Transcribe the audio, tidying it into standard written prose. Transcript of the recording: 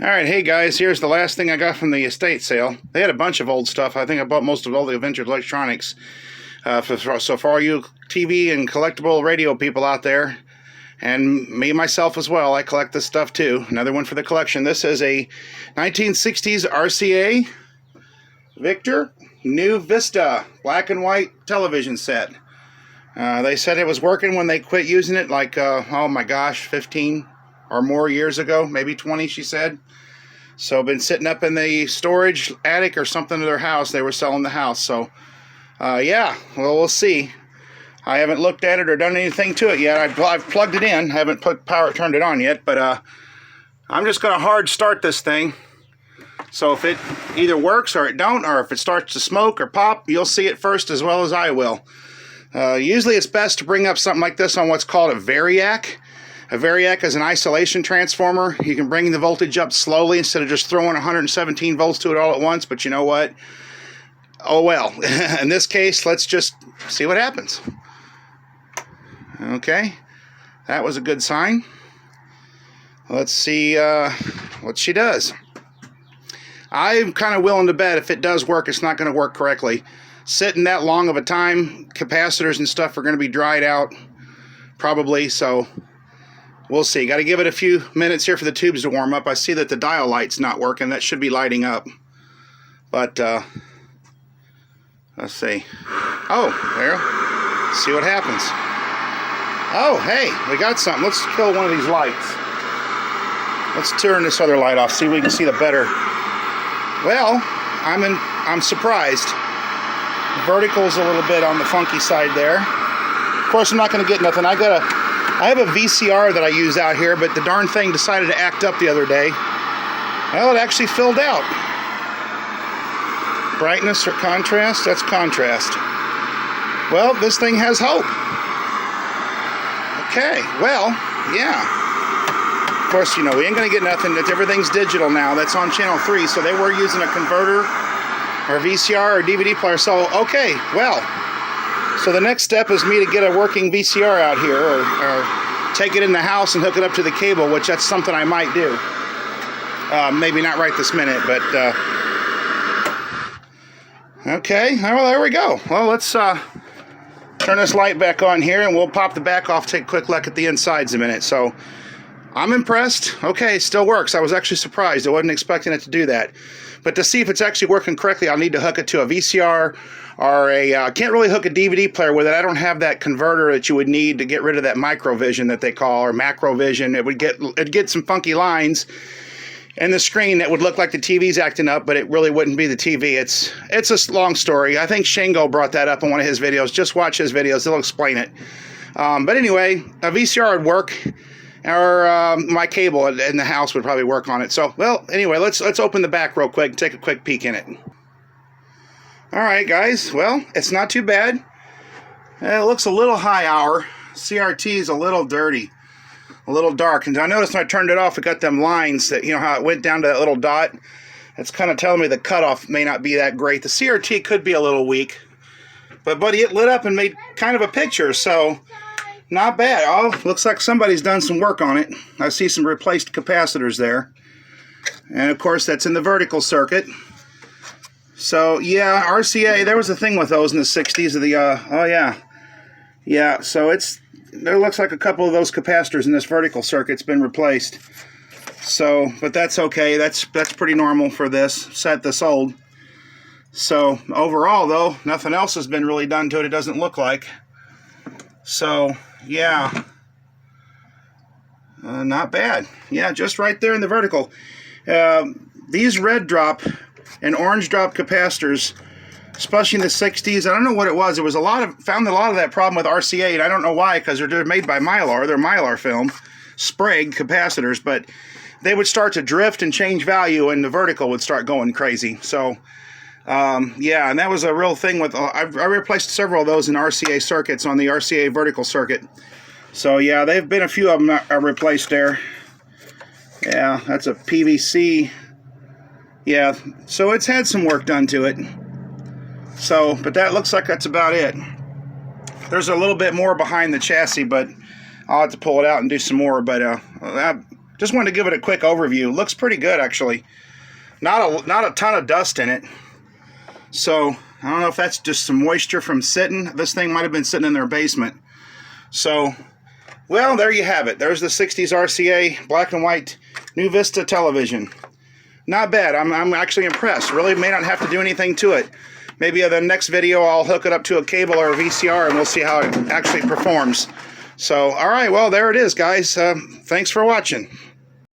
Alright, hey guys, here's the last thing I got from the estate sale. They had a bunch of old stuff. I think I bought most of all the vintage electronics. So for all you TV and collectible radio people out there, and me myself as well, I collect this stuff too. Another one for the collection. This is a 1960s RCA Victor New Vista black and white television set. They said it was working when they quit using it, like, oh my gosh, 15 or more years ago, maybe 20, she said. So been sitting up in the storage attic or something of their house. They were selling the house. So yeah, well, we'll see. I haven't looked at it or done anything to it yet. I've plugged it in, haven't turned it on yet, but I'm just going to hard start this thing. So if it either works or it don't, or if it starts to smoke or pop, you'll see it first as well as I will. Usually it's best to bring up something like this on what's called a variac. A variac is an isolation transformer. You can bring the voltage up slowly instead of just throwing 117 volts to it all at once, but you know what? Oh well. In this case, let's just see what happens. Okay, that was a good sign. Let's see what she does. I'm kind of willing to bet if it does work, it's not going to work correctly. Sitting that long of a time, capacitors and stuff are going to be dried out, probably, so we'll see. Got to give it a few minutes here for the tubes to warm up. I see that the dial light's not working. That should be lighting up. But, let's see. Oh, there. Let's see what happens. Oh, hey, we got something. Let's kill one of these lights. Let's turn this other light off, see if we can see the better. Well, I'm surprised. The vertical's a little bit on the funky side there. Of course, I'm not going to get nothing. I have a VCR that I use out here, but the darn thing decided to act up the other day. Well, it actually filled out. Brightness or contrast? That's contrast. Well, this thing has hope. Okay, well, yeah. Of course, you know, we ain't going to get nothing. Everything's digital now. That's on channel 3, so they were using a converter or VCR or DVD player. So, okay, well, so the next step is me to get a working VCR out here or take it in the house and hook it up to the cable, which that's something I might do. Maybe not right this minute, but okay, well, there we go. Well, let's turn this light back on here and we'll pop the back off, take a quick look at the insides a minute. So I'm impressed. Okay, it still works. I was actually surprised. I wasn't expecting it to do that. But to see if it's actually working correctly, I'll need to hook it to a VCR or I can't really hook a DVD player with it. I don't have that converter that you would need to get rid of that microvision that they call, or macrovision. It'd get some funky lines in the screen that would look like the TV's acting up, but it really wouldn't be the TV. It's a long story. I think Shango brought that up in one of his videos. Just watch his videos. They'll explain it. But anyway, a VCR would work. Or my cable in the house would probably work on it. So, well, anyway, let's open the back real quick and take a quick peek in it. Alright, guys. Well, it's not too bad. It looks a little high hour. CRT is a little dirty. A little dark. And I noticed when I turned it off, it got them lines that, you know, how it went down to that little dot. It's kind of telling me the cutoff may not be that great. The CRT could be a little weak. But, buddy, it lit up and made kind of a picture, so not bad. Oh, looks like somebody's done some work on it. I see some replaced capacitors there. And of course, that's in the vertical circuit. So, yeah, RCA, there was a thing with those in the 60s of the, oh yeah. Yeah, so there looks like a couple of those capacitors in this vertical circuit's been replaced. So, but that's okay. That's pretty normal for this set this old. So, overall, though, nothing else has been really done to it, it doesn't look like. So, yeah, not bad. Yeah, just right there in the vertical. These red drop and orange drop capacitors, especially in the 60s, I don't know what it was. It was found a lot of that problem with RCA, and I don't know why, because they're made by Mylar. They're Mylar film, Sprague capacitors, but they would start to drift and change value, and the vertical would start going crazy. So, yeah, and that was a real thing with, I replaced several of those in RCA circuits on the RCA vertical circuit. So yeah, they've been a few of them are replaced there. Yeah, that's a PVC. Yeah, so it's had some work done to it. So, but that looks like that's about it. There's a little bit more behind the chassis, but I'll have to pull it out and do some more. But just wanted to give it a quick overview. Looks pretty good, actually. Not a ton of dust in it. So I don't know if that's just some moisture from sitting. This thing might have been sitting in their basement. So, well, there you have it. There's the 60s RCA black and white New Vista television. Not bad. I'm actually impressed. Really may not have to do anything to it. Maybe in the next video I'll hook it up to a cable or a VCR and we'll see how it actually performs. So, all right, well, there it is, guys. Thanks for watching.